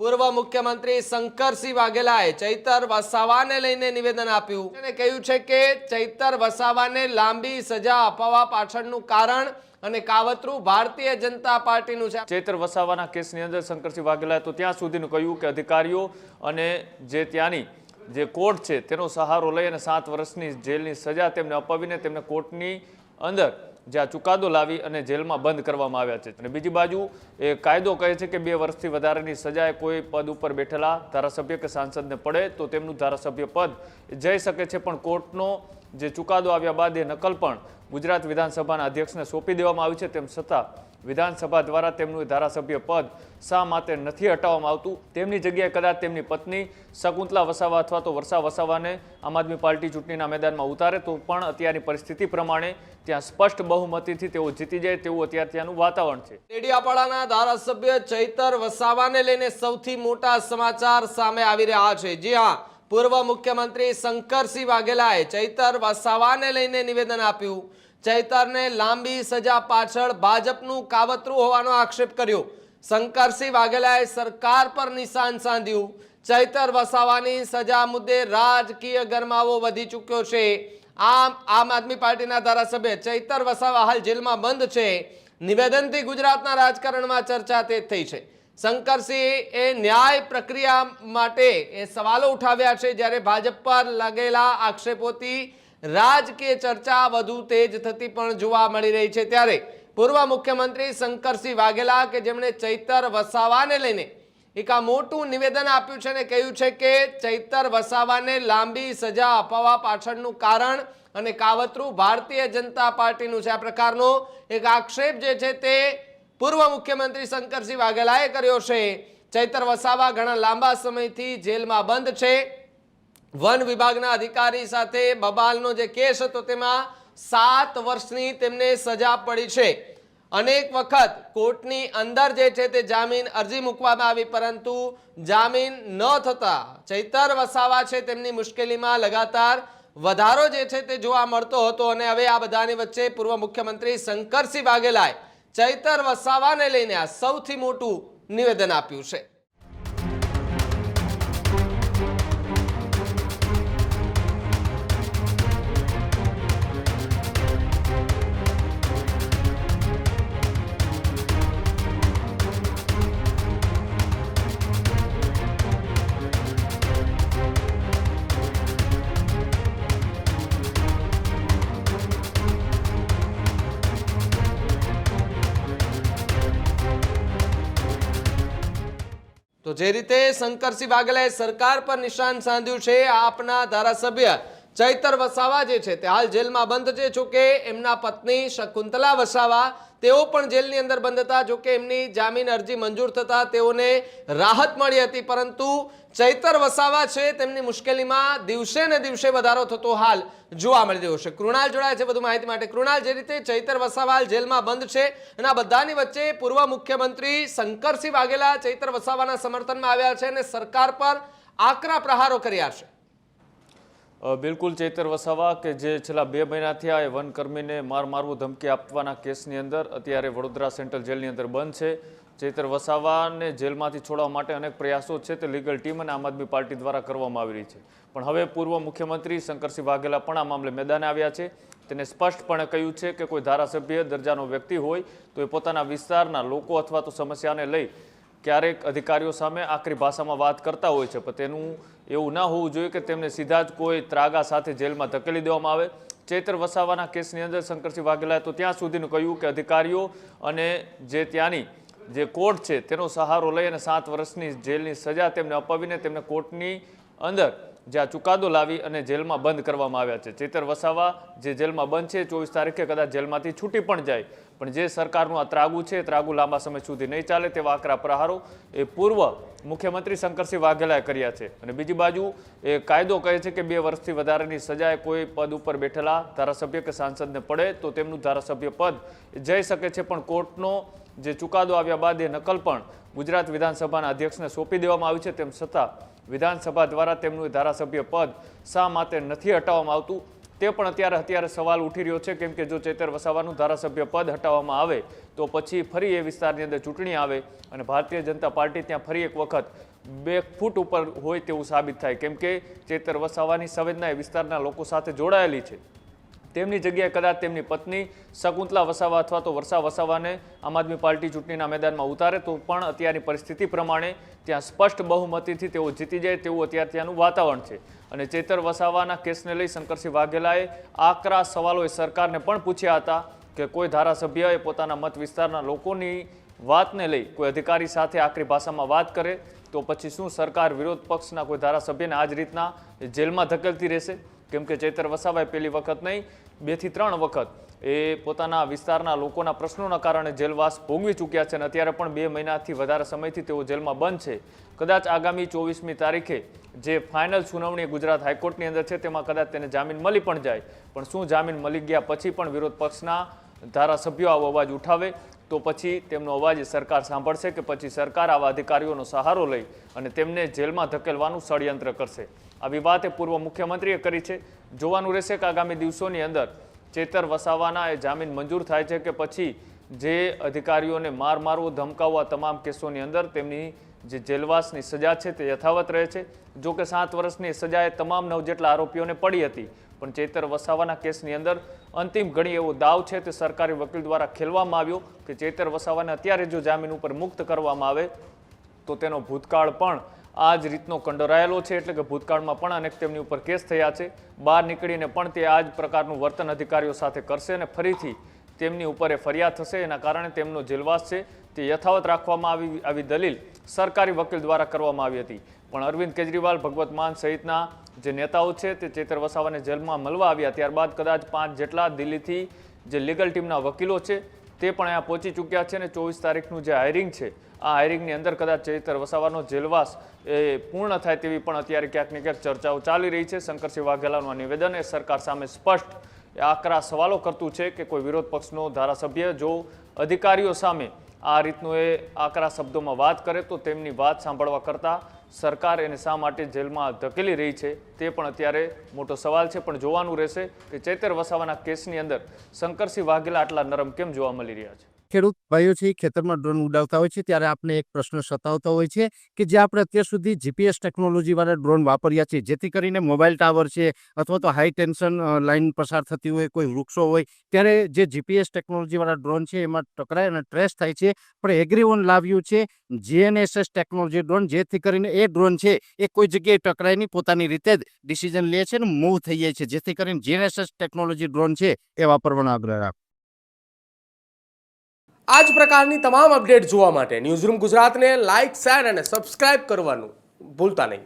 પૂર્વ મુખ્યમંત્રી શંકરસિંહ વાઘેલાએ ચૈતર વસાવાને લઈને નિવેદન આપ્યું અને કહ્યું છે કે ચૈતર વસાવાને લાંબી સજા અપાવવા પાછળનું કારણ અને કાવતરું ભારતીય જનતા પાર્ટીનું છે। ચૈતર વસાવાના કેસની અંદર શંકરસિંહ વાઘેલાએ તો ત્યાં સુધીનું કહ્યું કે અધિકારીઓ અને જે ત્યાંની જે કોર્ટ છે તેનો સહારો લઈ અને 7 વર્ષની જેલની સજા તેમને અપાવીને તેમને કોર્ટની અંદર જ્યાં ચુકાદો લાવી અને જેલમાં બંધ કરવામાં આવ્યા છે। અને બીજી બાજુ એ કાયદો કહે છે કે 2 વર્ષથી વધારેની સજાએ કોઈ પદ ઉપર બેઠેલા ધારાસભ્ય કે સાંસદને પડે તો તેમનું ધારાસભ્ય પદ જઈ શકે છે, પણ કોર્ટનો જે ચુકાદો આવ્યા બાદ એ નકલ પણ ગુજરાત વિધાનસભાના અધ્યક્ષને સોંપી દેવામાં આવી છે। તેમ છતાં વિધાનસભા દ્વારા તેમનું ધારાસભ્ય પદ શા માટે નથી હટાવવામાં આવતું? તેમની જગ્યાએ કદાચ તેમની પત્ની શકુંતલા વસાવા અથવા તો વર્ષા વસાવાને આમ આદમી પાર્ટી ચૂંટણીના મેદાનમાં ઉતારે તો પણ અત્યારની પરિસ્થિતિ પ્રમાણે ત્યાં સ્પષ્ટ બહુમતીથી તેઓ જીતી જાય તેવું અત્યારે ત્યાંનું વાતાવરણ છે। ડેડિયાપાડાના ધારાસભ્ય ચૈતર વસાવાને લઈને સૌથી મોટા સમાચાર સામે આવી રહ્યા છે। જી હા, પૂર્વ મુખ્યમંત્રી શંકરસિંહ વાઘેલાએ ચૈતર વસાવાને લઈને નિવેદન આપ્યું। ચૈતરને લાંબી સજા પાછળ ભાજપનું કાવતરું હોવાનો આક્ષેપ કર્યો। શંકરસિંહ વાઘેલાએ સરકાર પર નિશાન સાધ્યું। ચૈતર વસાવાની સજા મુદ્દે રાજકીય ગરમાવો વધી ચૂક્યો છે। આમ આદમી પાર્ટીના ધારાસભ્ય ચૈતર વસાવા હાલ જેલમાં બંધ છે। નિવેદનથી ગુજરાતના રાજકારણમાં ચર્ચા તેજ થઈ છે। શંકરસિંહ એ ન્યાય પ્રક્રિયા માટે એ સવાલો ઉઠાવ્યા છે, જ્યારે ભાજપ પર લાગેલા આક્ષેપોથી રાજકીય ચર્ચા વધુ તેજ થતી પણ જોવા મળી રહી છે। ત્યારે પૂર્વ મુખ્યમંત્રી શંકરસિંહ વાઘેલા કે જેમણે ચૈતર વસાવાને લઈને એક આ મોટું નિવેદન આપ્યું છે અને કહ્યું છે કે ચૈતર વસાવાને લાંબી સજા અપાવવા પાછળનું કારણ અને કાવતરું ભારતીય જનતા પાર્ટીનું છે। આ પ્રકારનો એક આક્ષેપ જે છે તે પૂર્વ મુખ્યમંત્રી શંકરસિંહ વાઘેલાએ કર્યો છે। ચૈતર વસાવા ઘણા લાંબા સમયથી જેલમાં બંધ છે। વન વિભાગના અધિકારી સાથે બબાલનો જે કેસ હતો તેમાં 7 વર્ષની તેમને સજા પડી છે। અનેક વખત કોર્ટની અંદર જે છે તે જામીન અરજી મૂકવામાં આવી, પરંતુ જામીન ન થતા ચૈતર વસાવા છે તેમની મુશ્કેલીમાં લગાતાર વધારો જે છે તે જોવા મળતો હતો। અને હવે આ બધાની વચ્ચે પૂર્વ મુખ્યમંત્રી શંકરસિંહ વાઘેલાએ ચૈતર વસાવાને લઈને આ સૌથી મોટું નિવેદન આપ્યું છે। તો જે રીતે શંકરસિંહ વાઘેલાએ સરકાર પર નિશાન સાધ્યું છે, આપના ધારાસભ્ય ચૈતર વસાવા જે છે તે હાલ જેલમાં બંધ છે। જોકે એમના પત્ની શકુંતલા વસાવા તેઓ પણ જેલની અંદર બંધ હતા। જોકે એમની જામીન અરજી મંજૂર થતા તેઓને રાહત મળી હતી, પરંતુ ચૈતર વસાવા છે તેમની મુશ્કેલીમાં દિવસે ને દિવસે વધારો થતો હાલ જોવા મળી રહ્યો છે। કૃણાલ જોડાય છે વધુ માહિતી માટે। કૃણાલ, જે રીતે ચૈતર વસાવા હાલ જેલમાં બંધ છે અને આ બધાની વચ્ચે પૂર્વ મુખ્યમંત્રી શંકરસિંહ વાઘેલા ચૈતર વસાવાના સમર્થનમાં આવ્યા છે અને સરકાર પર આકરા પ્રહારો કર્યા છે। બિલકુલ, ચૈતર વસાવા કે જે છેલ્લા 2 મહિનાથી આ વનકર્મીને મારવું ધમકી આપવાના કેસની અંદર અત્યારે વડોદરા સેન્ટ્રલ જેલની અંદર બંધ છે। ચૈતર વસાવાને જેલમાંથી છોડવા માટે અનેક પ્રયાસો છે તે લીગલ ટીમ અને આમ આદમી પાર્ટી દ્વારા કરવામાં આવી રહી છે, પણ હવે પૂર્વ મુખ્યમંત્રી શંકરસિંહ વાઘેલા પણ આ મામલે મેદાને આવ્યા છે। તેને સ્પષ્ટપણે કહ્યું છે કે કોઈ ધારાસભ્ય દરજાનો વ્યક્તિ હોય તો એ પોતાના વિસ્તારના લોકો અથવા તો સમસ્યાને લઈ ક્યારેક અધિકારીઓ સામે આકરી ભાષામાં વાત કરતા હોય છે, પણ તેનું એવું ના હોવું જોઈએ કે તેમને સીધા જ કોઈ ત્રાગા સાથે જેલમાં ધકેલી દેવામાં આવે। ચૈતર વસાવાના કેસની અંદર શંકરસિંહ વાઘેલાએ તો ત્યાં સુધીનું કહ્યું કે અધિકારીઓ અને જે ત્યાંની જે કોર્ટ છે તેનો સહારો લઈ અને 7 વર્ષની જેલની સજા તેમને અપાવીને તેમને કોર્ટની અંદર જ્યાં ચુકાદો લાવી અને જેલમાં બંધ કરવામાં આવ્યા છે। ચૈતર વસાવા જે જેલમાં બંધ છે 24 તારીખે કદાચ જેલમાંથી છૂટી પણ જાય, પણ જે સરકારનું આ ત્રાગુ છે ત્રાગુ લાંબા સમય સુધી નહીં ચાલે તેવા આકરા પ્રહારો એ પૂર્વ મુખ્યમંત્રી શંકરસિંહ વાઘેલાએ કર્યા છે। અને બીજી બાજુ એ કાયદો કહે છે કે 2 વર્ષથી વધારેની સજાએ કોઈ પદ ઉપર બેઠેલા ધારાસભ્ય કે સાંસદને પડે તો તેમનું ધારાસભ્ય પદ જઈ શકે છે, પણ કોર્ટનો જે ચુકાદો આવ્યા બાદ એ નકલ પણ ગુજરાત વિધાનસભાના અધ્યક્ષને સોંપી દેવામાં આવી છે। તેમ છતાં વિધાનસભા દ્વારા તેમનું ધારાસભ્ય પદ શા માટે નથી હટાવવામાં આવતું તે પણ અત્યારે સવાલ ઉઠી રહ્યો છે, કેમ કે જો ચૈતર વસાવાનું ધારાસભ્ય પદ હટાવવામાં આવે તો પછી ફરી એ વિસ્તારની અંદર ચૂંટણી આવે અને ભારતીય જનતા પાર્ટી ત્યાં ફરી એક વખત 2 ફૂટ ઉપર હોય તેવું સાબિત થાય, કેમ કે ચૈતર વસાવાની સંવેદના એ વિસ્તારના લોકો સાથે જોડાયેલી છે. તેમની જગ્યાએ કદાચ તેમની પત્ની શકુંતલા વસાવા અથવા તો વર્ષા વસાવાને આમ આદમી પાર્ટી ચૂંટણીના મેદાનમાં ઉતારે તો પણ અત્યારની પરિસ્થિતિ પ્રમાણે ત્યાં સ્પષ્ટ બહુમતીથી તેઓ જીતી જાય તેવું અત્યારે ત્યાંનું વાતાવરણ છે. અને ચૈતર વસાવાના કેસને લઈ શંકરસિંહ વાઘેલાએ આકરા સવાલોએ સરકારને પણ પૂછ્યા હતા કે કોઈ ધારાસભ્યએ પોતાના મત વિસ્તારના લોકોની વાતને લઈ કોઈ અધિકારી સાથે આકરી ભાષામાં વાત કરે તો પછી શું સરકાર વિરોધ પક્ષના કોઈ ધારાસભ્યને આ જ રીતના જેલમાં ધકેલતી રહેશે? કેમ કે ચૈતર વસાવાએ પહેલી વખત નહીં 2 થી 3 વખત એ પોતાના વિસ્તારના લોકોના પ્રશ્નોના કારણે જેલવાસ ભોગવી ચૂક્યા છે અને અત્યારે પણ 2 મહિનાથી વધારે સમયથી તેઓ જેલમાં બંધ છે. કદાચ આગામી 24મી તારીખે જે ફાઇનલ સુનાવણી ગુજરાત હાઈકોર્ટની અંદર છે તેમાં કદાચ તેને જામીન મળી પણ જાય, પણ શું જામીન મળી ગયા પછી પણ વિરોધ પક્ષના ધારાસભ્યો આવો અવાજ ઉઠાવે તો પછી તેમનો અવાજ સરકાર સાંભળશે કે પછી સરકાર આવા અધિકારીઓનો સહારો લઈ અને તેમને જેલમાં ધકેલવાનું ષડયંત્ર કરશે? આવી વાત પૂર્વ મુખ્યમંત્રીએ કરી છે. જોવાનું રહેશે કે આગામી દિવસોની અંદર ચૈતર વસાવાના એ જામીન મંજૂર થાય છે કે પછી જે અધિકારીઓને મારવો ધમકાવવા તમામ કેસોની અંદર તેમની જે જેલવાસની સજા છે તે યથાવત રહે છે. જો કે 7 વર્ષની સજાએ તમામ 9 જેટલા આરોપીઓને પડી હતી, પણ ચૈતર વસાવાના કેસની અંદર અંતિમ ઘણી એવો દાવ છે તે સરકારી વકીલ દ્વારા ખેલવામાં આવ્યો કે ચૈતર વસાવાને અત્યારે જો જામીન ઉપર મુક્ત કરવામાં આવે તો તેનો ભૂતકાળ પણ આ જ રીતનો કંડરાયેલો છે, એટલે કે ભૂતકાળમાં પણ અનેક તેમની ઉપર કેસ થયા છે. બહાર નીકળીને પણ તે આ જ પ્રકારનું વર્તન અધિકારીઓ સાથે કરશે અને ફરીથી તેમની ઉપર એ ફરિયાદ થશે. એના કારણે તેમનો જેલવાસ છે તે યથાવત રાખવામાં આવી દલીલ સરકારી વકીલ દ્વારા કરવામાં આવી હતી. પણ અરવિંદ કેજરીવાલ, ભગવત માન સહિતના જે નેતાઓ છે તે ચૈતર વસાવાને જેલમાં મળવા આવ્યા ત્યારબાદ કદાચ 5 જેટલા દિલ્હીથી જે લીગલ ટીમના વકીલો છે તે પણ અહીંયા પહોંચી ચૂક્યા છે અને 24 તારીખનું જે હાયરિંગ છે આ હાયરિંગની અંદર કદાચ ચૈતર વસાવાનો જેલવાસ એ પૂર્ણ થાય તેવી પણ અત્યારે ક્યાંક ને ક્યાંક ચર્ચાઓ ચાલી રહી છે. શંકરસિંહ વાઘેલાનું આ નિવેદન એ સરકાર સામે સ્પષ્ટ આકરા સવાલો કરતું છે કે કોઈ વિરોધ પક્ષનો ધારાસભ્ય જો અધિકારીઓ સામે આ રીતનું એ આકરા શબ્દોમાં વાત કરે તો તેમની વાત સાંભળવા કરતાં સરકાર એને શા માટે જેલમાં ધકેલી રહી છે તે પણ અત્યારે મોટો સવાલ છે. પણ જોવાનું રહેશે કે ચૈતર વસાવાના કેસની અંદર શંકરસિંહ વાઘેલા આટલા નરમ કેમ જોવા મળી રહ્યા છે. ખેડૂત ભાઈઓ છે ખેતરમાં ડ્રોન ઉડાવતા હોય છે ત્યારે આપણે એક પ્રશ્ન સતાવતો હોય છે કે જે આપણે અત્યાર સુધી જીપીએસ ટેકનોલોજીવાળા ડ્રોન વાપર્યા છે, જેથી કરીને મોબાઈલ ટાવર છે અથવા તો હાઈ ટેન્શન લાઇન પસાર થતી હોય, કોઈ વૃક્ષો હોય, ત્યારે જે જીપીએસ ટેકનોલોજીવાળા ડ્રોન છે એમાં ટકરાય અને ટ્રેસ થાય છે. પણ એગ્રીઓન લાવ્યું છે GNSS ટેકનોલોજી ડ્રોન, જેથી કરીને એ ડ્રોન છે એ કોઈ જગ્યાએ ટકરાય નહીં, પોતાની રીતે જ ડિસિઝન લે છે અને મૂવ થઈ જાય છે, જેથી કરીને GNSS ટેકનોલોજી ડ્રોન છે એ વાપરવાનો આગ્રહ રાખો. આ જ પ્રકારની તમામ અપડેટ જોવા માટે ન્યૂઝરૂમ ગુજરાતને લાઇક, શેર અને સબસ્ક્રાઇબ કરવાનું ભૂલતા નહીં.